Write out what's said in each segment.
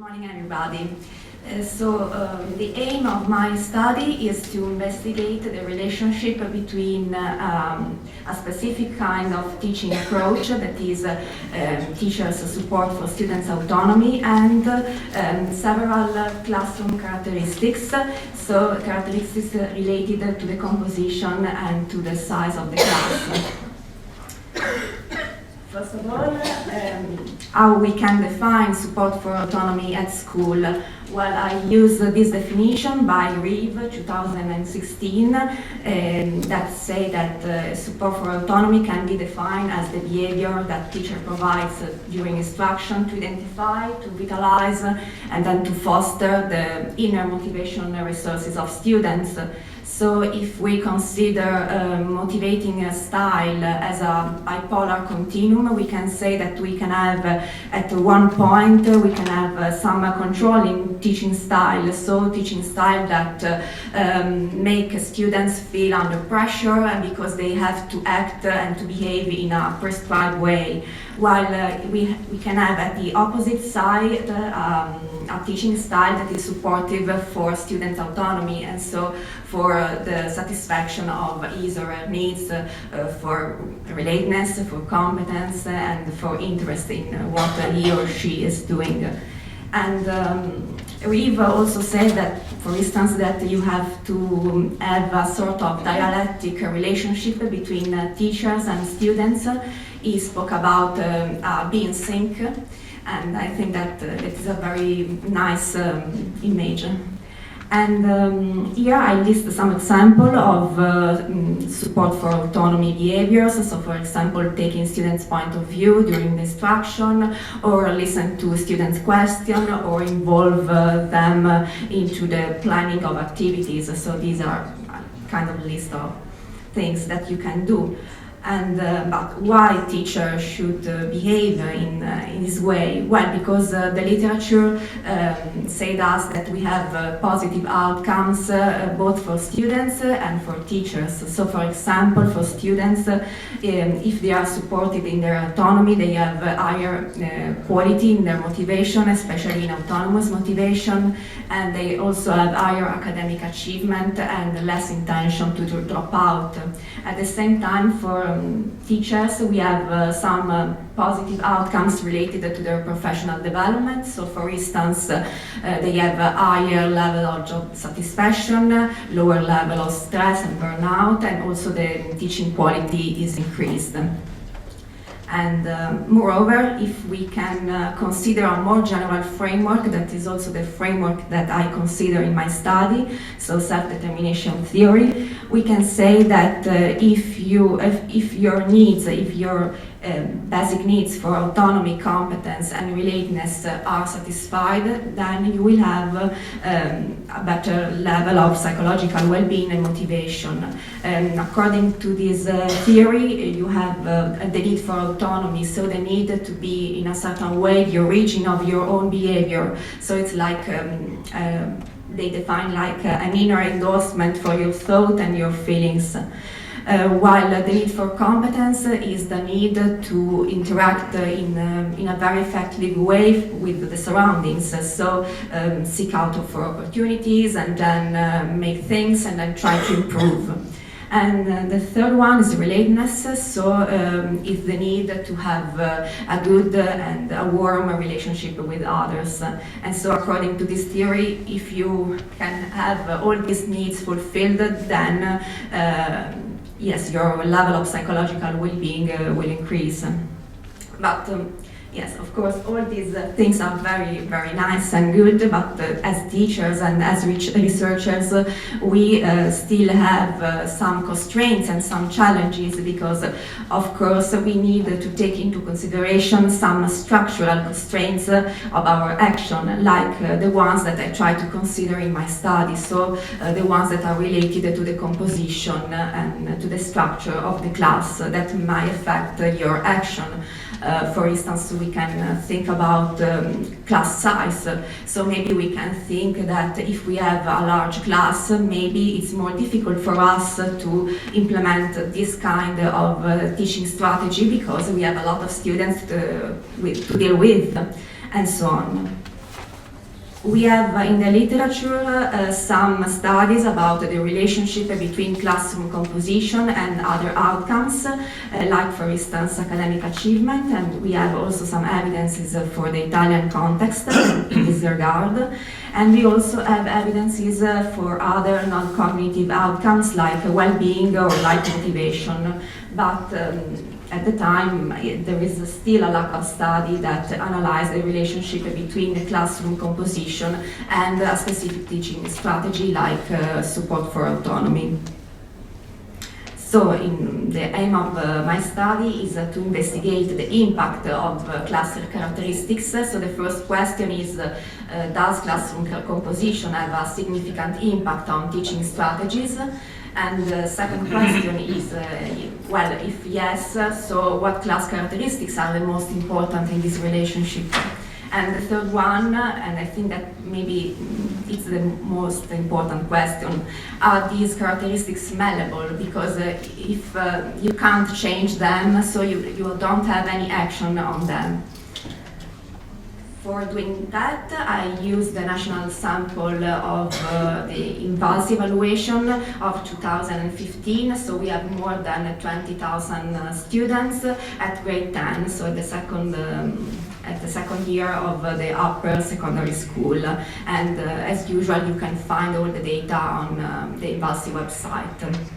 morning, everybody. The aim of my study is to investigate the relationship between a specific kind of teaching approach, that is teachers' support for students' autonomy, and several classroom characteristics, so characteristics related to the composition and to the size of the class. First of all, how we can define support for autonomy at school. Well, I use this definition by Reeve 2016 that say that support for autonomy can be defined as the behavior that teacher provides during instruction to identify, to vitalize, and then to foster the inner motivation resources of students. So if we consider motivating a style as a bipolar continuum, we can say that we can have, at one point, we can have some controlling teaching style, so teaching style that make students feel under pressure because they have to act and to behave in a prescribed way. While we can have at the opposite side a teaching style that is supportive for students' autonomy, and so for the satisfaction of his or her needs, for relatedness, for competence, and for interest in what he or she is doing. And Reeve also said that, for instance, that you have to have a sort of dialectic relationship between teachers and students. He spoke about being sync, and I think that it is a very nice image. And here I list some example of support for autonomy behaviors. So, for example, taking students' point of view during the instruction, or listen to students' question, or involve them into the planning of activities. So these are kind of list of things that you can do. And but why teachers should behave in this way? Well, because the literature said us that we have positive outcomes both for students and for teachers. So, for example, for students, if they are supported in their autonomy, they have higher quality in their motivation, especially in autonomous motivation, and they also have higher academic achievement and less intention to drop out. At the same time, for teachers, we have some positive outcomes related to their professional development. So, for instance, they have a higher level of job satisfaction, lower level of stress and burnout, and also the teaching quality is increased. And moreover, if we can consider a more general framework, that is also the framework that I consider in my study, so self-determination theory, we can say that if your basic needs for autonomy, competence, and relatedness are satisfied, then you will have a better level of psychological well-being and motivation. According to this theory, you have the need for autonomy, so the need to be in a certain way the origin of your own behavior. So it's like they define like an inner endorsement for your thought and your feelings. While the need for competence is the need to interact in a very effective way with the surroundings. So seek out for opportunities and then make things and then try to improve. And the third one is relatedness, so it's the need to have a good and a warm relationship with others. And so according to this theory, if you can have all these needs fulfilled, then yes, your level of psychological well-being will increase. But yes, of course, all these things are very, very nice and good, but as teachers and as researchers, we still have some constraints and some challenges because, of course, we need to take into consideration some structural constraints of our action, like the ones that I try to consider in my study, so the ones that are related to the composition and to the structure of the class that might affect your action. For instance, we can think about class size. So maybe we can think that if we have a large class, maybe it's more difficult for us to implement this kind of teaching strategy because we have a lot of students to deal with, and so on. We have in the literature some studies about the relationship between classroom composition and other outcomes, like for instance academic achievement, and we have also some evidences for the Italian context in this regard. And we also have evidences for other non-cognitive outcomes like well-being or like motivation. But at the time, there is still a lack of study that analyze the relationship between the classroom composition and a specific teaching strategy like support for autonomy. So the aim of my study is to investigate the impact of cluster characteristics. So the first question is, does classroom composition have a significant impact on teaching strategies? And the second question is, well, if yes, so what class characteristics are the most important in this relationship? And the third one, and I think that maybe it's the most important question, are these characteristics malleable? Because if you can't change them, so you don't have any action on them. For doing that, I used the national sample of the INVALSI evaluation of 2015. So we have more than 20,000 students at grade 10, so at the second year of the upper secondary school. And as usual, you can find all the data on the INVALSI website.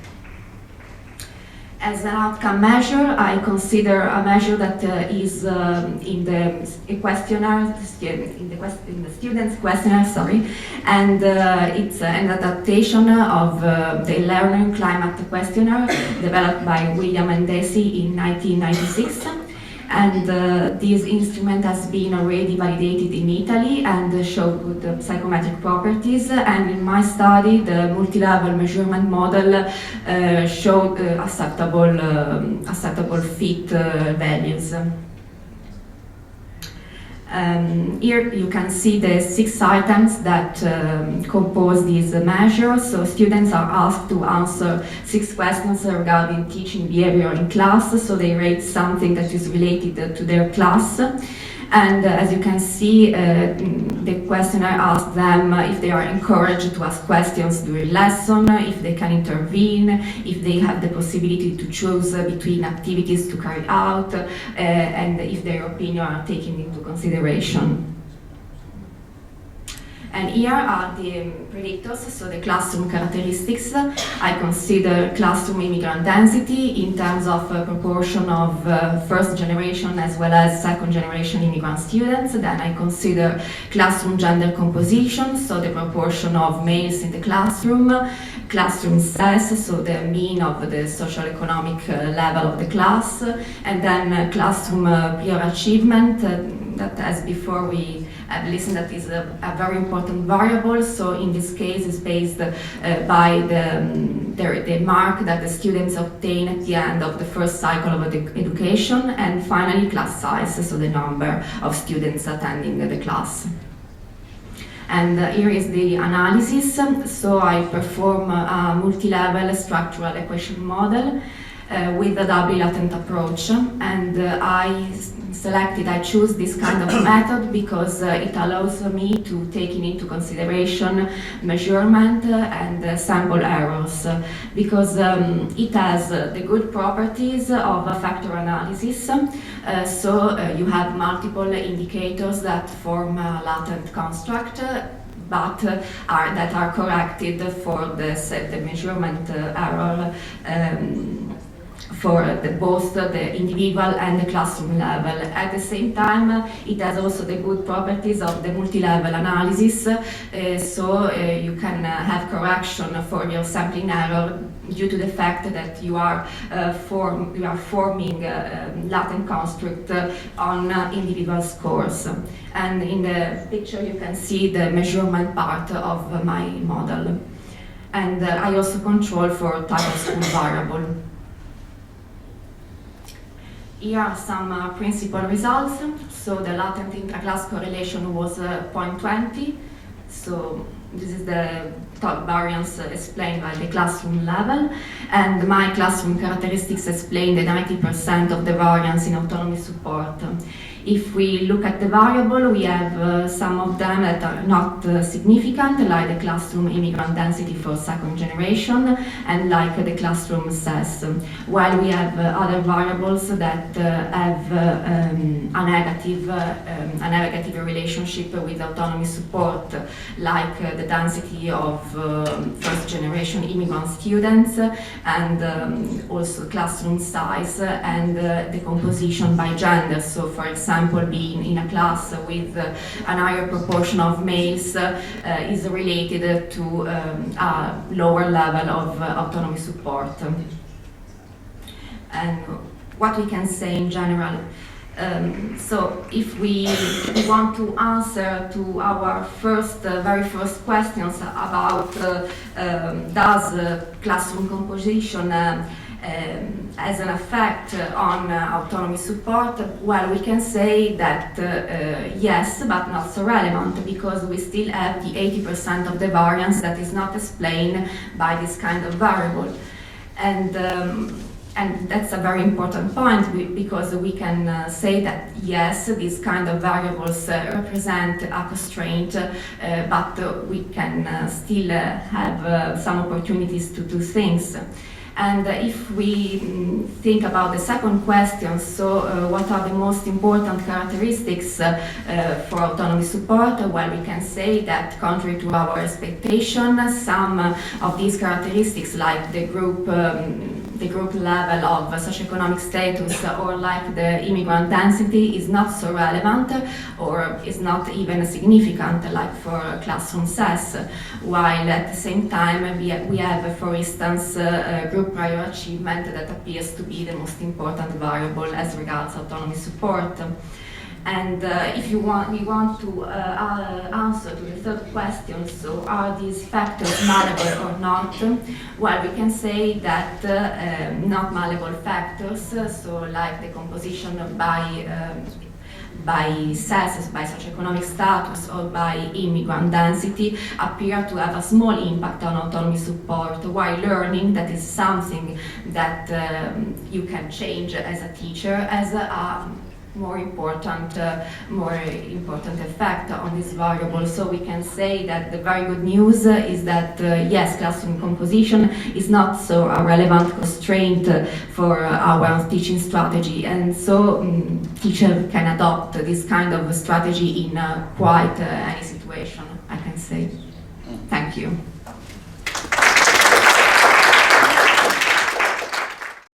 As an outcome measure, I consider a measure that is in the questionnaire, in the student's questionnaire, sorry, and it's an adaptation of the Learning Climate Questionnaire developed by William and Desi in 1996. And this instrument has been already validated in Italy and showed good psychometric properties. And in my study, the multi-level measurement model showed acceptable fit values. Here you can see the 6 items that compose these measures. So students are asked to answer 6 questions regarding teaching behavior in class. So they rate something that is related to their class. And as you can see, the questionnaire asks them if they are encouraged to ask questions during lesson, if they can intervene, if they have the possibility to choose between activities to carry out, and if their opinion are taken into consideration. And here are the predictors, so the classroom characteristics. I consider classroom immigrant density in terms of proportion of first generation as well as second generation immigrant students. Then I consider classroom gender composition, so the proportion of males in the classroom size, so the mean of the socio-economic level of the class, and then classroom peer achievement, that as before we have listened, that is a very important variable. So in this case is based by the mark that the students obtain at the end of the first cycle of the education, and finally class size, so the number of students attending the class. And here is the analysis. So I perform a multi-level structural equation model with a doubly latent approach, and I choose this kind of method because it allows me to take into consideration measurement and sample errors, because it has the good properties of a factor analysis. So you have multiple indicators that form a latent construct, but that are corrected for the measurement error for both the individual and the classroom level. At the same time, it has also the good properties of the multi-level analysis, so you can have correction for your sampling error due to the fact that you are forming latent construct on individual scores. And in the picture you can see the measurement part of my model. And I also control for type of school variable. Here are some principal results. So the latent intra-class correlation was 0.20. So this is the top variance explained by the classroom level. And my classroom characteristics explain the 90% of the variance in autonomy support. If we look at the variable, we have some of them that are not significant, like the classroom immigrant density for second generation, and like the classroom size, while we have other variables that have a negative relationship with autonomy support, like the density of first generation immigrant students, and also classroom size and the composition by gender. So for example, being in a class with a higher proportion of males is related to a lower level of autonomy support. And what we can say in general, so if we want to answer to our very first questions about does classroom composition has an effect on autonomy support, well, we can say that yes, but not so relevant, because we still have the 80% of the variance that is not explained by this kind of variable. And that's a very important point, because we can say that yes, these kind of variables represent a constraint, but we can still have some opportunities to do things. And if we think about the second question, so what are the most important characteristics for autonomy support? Well, we can say that contrary to our expectation, some of these characteristics, like the group level of socioeconomic status, or like the immigrant density, is not so relevant, or is not even significant, like for classroom size, while at the same time we have, for instance, group prior achievement that appears to be the most important variable as regards autonomy support. And if we want to answer to the third question, so are these factors malleable or not? Well, we can say that not malleable factors, so like the composition by sex, by socioeconomic status, or by immigrant density, appear to have a small impact on autonomy support, while learning, that is something that you can change as a teacher, as a more important effect on this variable. So we can say that the very good news is that yes, classroom composition is not so a relevant constraint for our teaching strategy, and so teachers can adopt this kind of strategy in quite any situation, I can say. Thank you.